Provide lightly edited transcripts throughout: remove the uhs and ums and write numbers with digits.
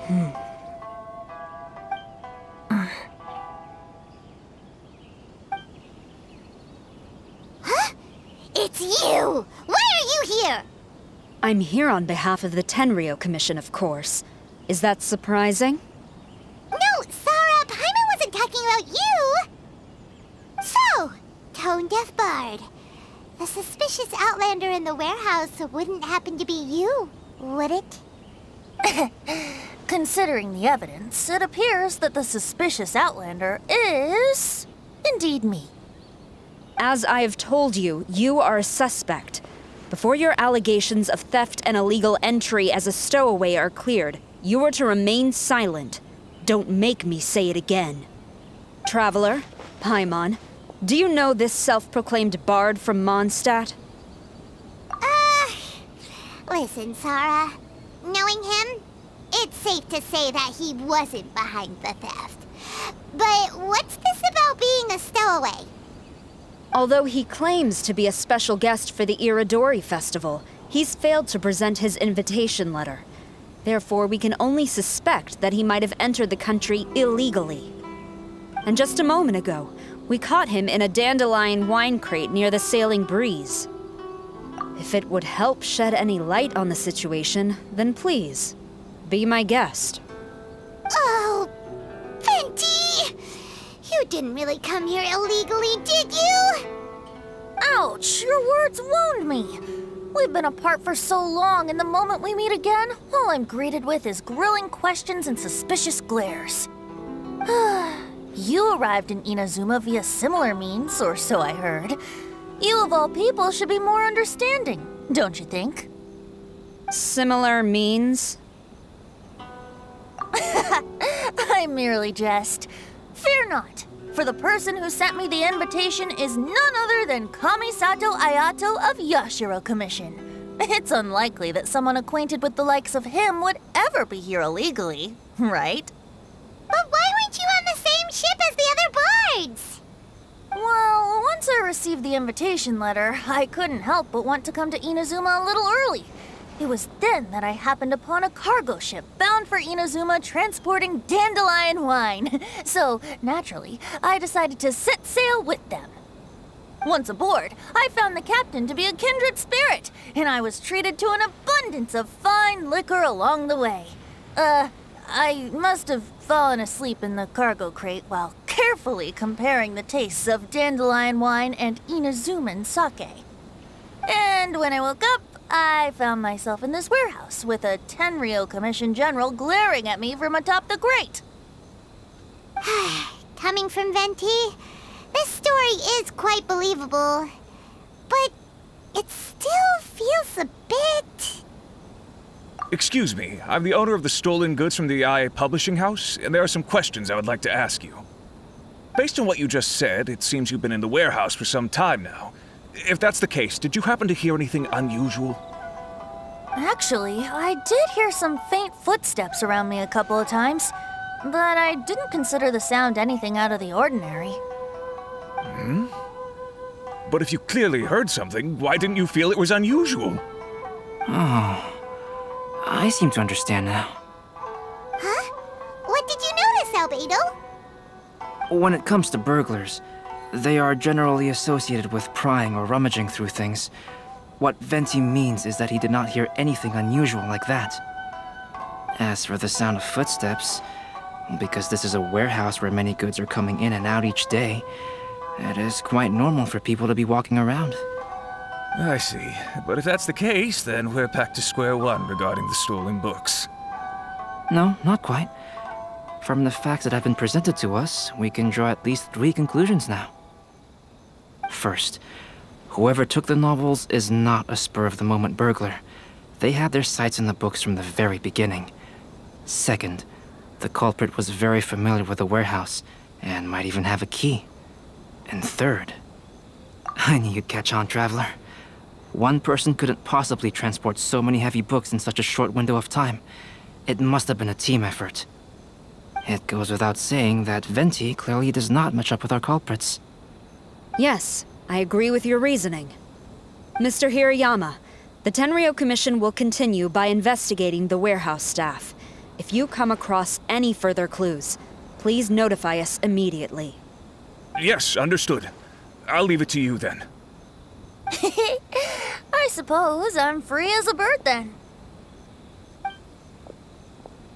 Huh? It's you! Why are you here? I'm here on behalf of the Tenryou Commission, of course. Is that surprising? No, Sarah, Paimon wasn't talking about you! So, Tone-Deaf Bard. The suspicious outlander in the warehouse wouldn't happen to be you, would it? Considering the evidence, it appears that the suspicious outlander is indeed me. As I have told you, you are a suspect. Before your allegations of theft and illegal entry as a stowaway are cleared, you are to remain silent. Don't make me say it again. Traveler, Paimon, do you know this self-proclaimed bard from Mondstadt? Listen, Sarah. Knowing him, it's safe to say that he wasn't behind the theft. But what's this about being a stowaway? Although he claims to be a special guest for the Iridori Festival, he's failed to present his invitation letter. Therefore, we can only suspect that he might have entered the country illegally. And just a moment ago, we caught him in a dandelion wine crate near the Sailing Breeze. If it would help shed any light on the situation, then please, be my guest. Oh, Venti! You didn't really come here illegally, did you? Ouch, your words wound me. We've been apart for so long, and the moment we meet again, all I'm greeted with is grilling questions and suspicious glares. You arrived in Inazuma via similar means, or so I heard. You of all people should be more understanding, don't you think? Similar means? I merely jest. Fear not, for the person who sent me the invitation is none other than Kamisato Ayato of Yashiro Commission. It's unlikely that someone acquainted with the likes of him would ever be here illegally, right? But why weren't you on the same ship as the other bards? Well, once I received the invitation letter, I couldn't help but want to come to Inazuma a little early. It was then that I happened upon a cargo ship bound for Inazuma transporting dandelion wine. So, naturally, I decided to set sail with them. Once aboard, I found the captain to be a kindred spirit, and I was treated to an abundance of fine liquor along the way. I must have fallen asleep in the cargo crate while carefully comparing the tastes of dandelion wine and Inazuman sake. And when I woke up, I found myself in this warehouse with a Tenryou Commission general glaring at me from atop the grate. Coming from Venti, this story is quite believable. But it still feels a bit... Excuse me, I'm the owner of the stolen goods from the IA publishing house, and there are some questions I would like to ask you. Based on what you just said, it seems you've been in the warehouse for some time now. If that's the case, did you happen to hear anything unusual? Actually, I did hear some faint footsteps around me a couple of times, but I didn't consider the sound anything out of the ordinary. But if you clearly heard something, why didn't you feel it was unusual? Oh, I seem to understand now. Huh? What did you notice, Albedo? When it comes to burglars, they are generally associated with prying or rummaging through things. What Venti means is that he did not hear anything unusual like that. As for the sound of footsteps, because this is a warehouse where many goods are coming in and out each day, it is quite normal for people to be walking around. I see. But if that's the case, then we're back to square one regarding the stolen books. No, not quite. From the facts that have been presented to us, we can draw at least 3 conclusions now. First, whoever took the novels is not a spur-of-the-moment burglar. They had their sights on the books from the very beginning. Second, the culprit was very familiar with the warehouse, and might even have a key. And third, I knew you'd catch on, Traveler. One person couldn't possibly transport so many heavy books in such a short window of time. It must have been a team effort. It goes without saying that Venti clearly does not match up with our culprits. Yes, I agree with your reasoning. Mr. Hirayama, the Tenryou Commission will continue by investigating the warehouse staff. If you come across any further clues, please notify us immediately. Yes, understood. I'll leave it to you then. I suppose I'm free as a bird then.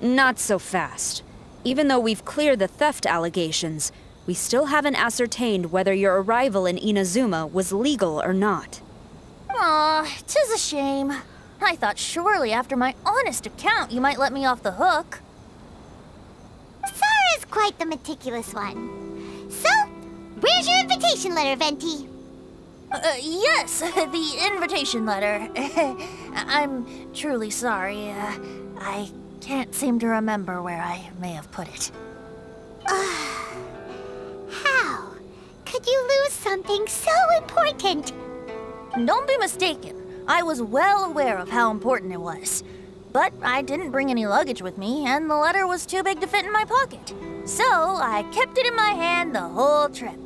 Not so fast. Even though we've cleared the theft allegations, we still haven't ascertained whether your arrival in Inazuma was legal or not. Aw, 'tis a shame. I thought surely after my honest account you might let me off the hook. Sara's quite the meticulous one. So, where's your invitation letter, Venti? Yes, the invitation letter. I'm truly sorry. I can't seem to remember where I may have put it. How could you lose something so important? Don't be mistaken. I was well aware of how important it was. But I didn't bring any luggage with me, and the letter was too big to fit in my pocket. So I kept it in my hand the whole trip.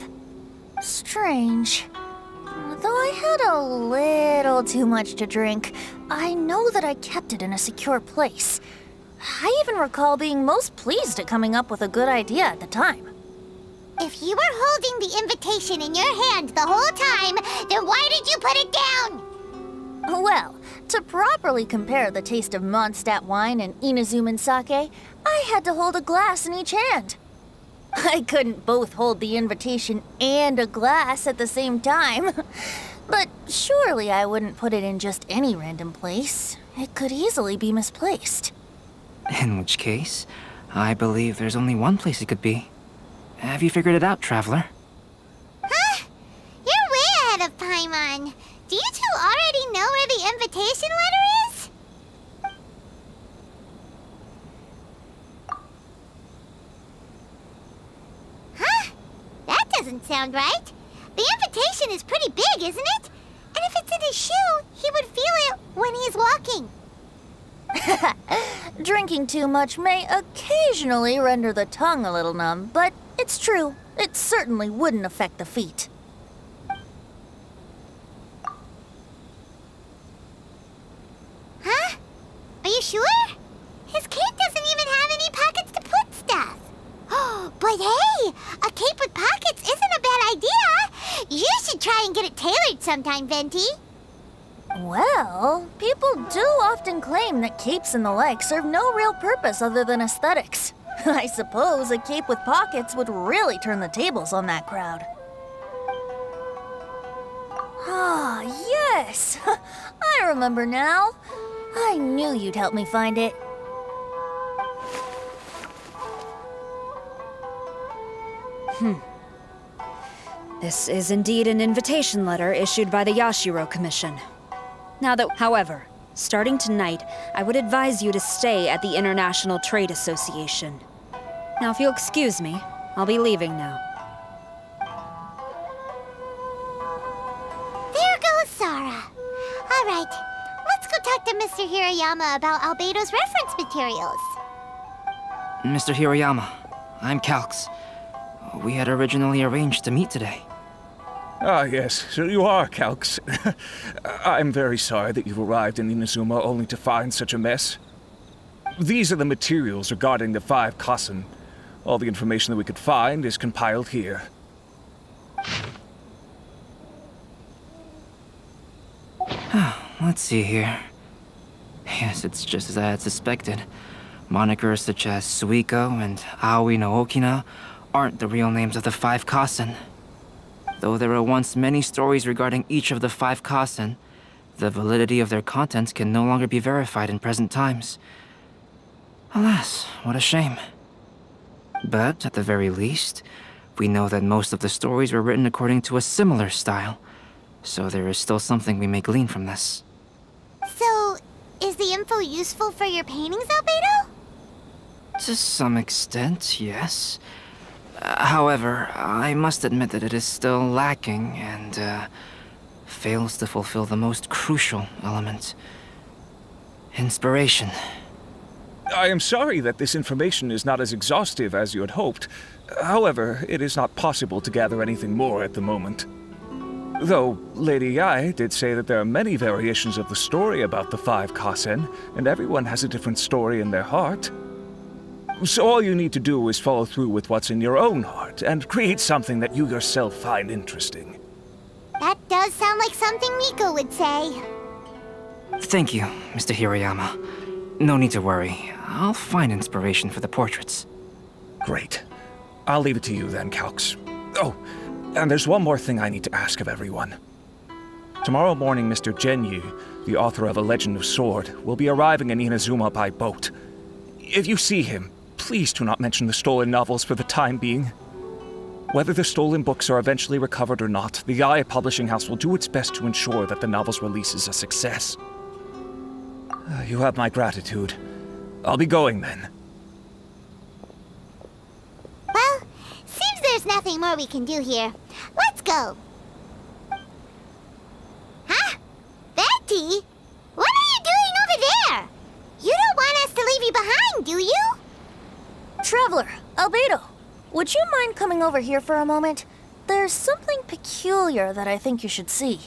Strange. Though I had a little too much to drink, I know that I kept it in a secure place. I even recall being most pleased at coming up with a good idea at the time. If you were holding the invitation in your hand the whole time, then why did you put it down? Well, to properly compare the taste of Mondstadt wine and Inazuman sake, I had to hold a glass in each hand. I couldn't both hold the invitation and a glass at the same time. But surely I wouldn't put it in just any random place. It could easily be misplaced. In which case, I believe there's only one place it could be. Have you figured it out, Traveler? Huh? You're way ahead of Paimon. Do you two already know where the invitation letter is? Huh? That doesn't sound right. The invitation is pretty big, isn't it? And if it's in his shoe, he would feel it when he's walking. Drinking too much may occasionally render the tongue a little numb, but it's true. It certainly wouldn't affect the feet. Huh? Are you sure? His cape doesn't even have any pockets to put stuff. Oh, but hey, a cape with pockets isn't a bad idea. You should try and get it tailored sometime, Venti. Well, people do often claim that capes and the like serve no real purpose other than aesthetics. I suppose a cape with pockets would really turn the tables on that crowd. Ah, yes! I remember now. I knew you'd help me find it. This is indeed an invitation letter issued by the Yashiro Commission. However, starting tonight, I would advise you to stay at the International Trade Association. Now, if you'll excuse me, I'll be leaving now. There goes Sara. All right, let's go talk to Mr. Hirayama about Albedo's reference materials. Mr. Hiroyama, I'm Calx. We had originally arranged to meet today. Ah, yes, so you are Calx. I'm very sorry that you've arrived in Inazuma only to find such a mess. These are the materials regarding the 5 Kassen. All the information that we could find is compiled here. Let's see here. Yes, it's just as I had suspected. Monikers such as Suiko and Aoi no Okina aren't the real names of the 5 Kassen. Though there were once many stories regarding each of the 5 Kassen, the validity of their contents can no longer be verified in present times. Alas, what a shame. But at the very least, we know that most of the stories were written according to a similar style, so there is still something we may glean from this. So, is the info useful for your paintings, Albedo? To some extent, yes. However, I must admit that it is still lacking and fails to fulfill the most crucial element. Inspiration. I am sorry that this information is not as exhaustive as you had hoped. However, it is not possible to gather anything more at the moment. Though, Lady Yae did say that there are many variations of the story about the 5 Kassen, and everyone has a different story in their heart. So all you need to do is follow through with what's in your own heart and create something that you yourself find interesting. That does sound like something Miko would say. Thank you, Mr. Hirayama. No need to worry. I'll find inspiration for the portraits. Great. I'll leave it to you then, Calx. Oh, and there's one more thing I need to ask of everyone. Tomorrow morning, Mr. Xingqiu, the author of A Legend of Sword, will be arriving in Inazuma by boat. If you see him, please do not mention the stolen novels for the time being. Whether the stolen books are eventually recovered or not, the IA Publishing House will do its best to ensure that the novel's release is a success. You have my gratitude. I'll be going then. Well, seems there's nothing more we can do here. Let's go. Huh? Venti? What are you doing over there? You don't want us to leave you behind, do you? Traveler, Albedo, would you mind coming over here for a moment? There's something peculiar that I think you should see.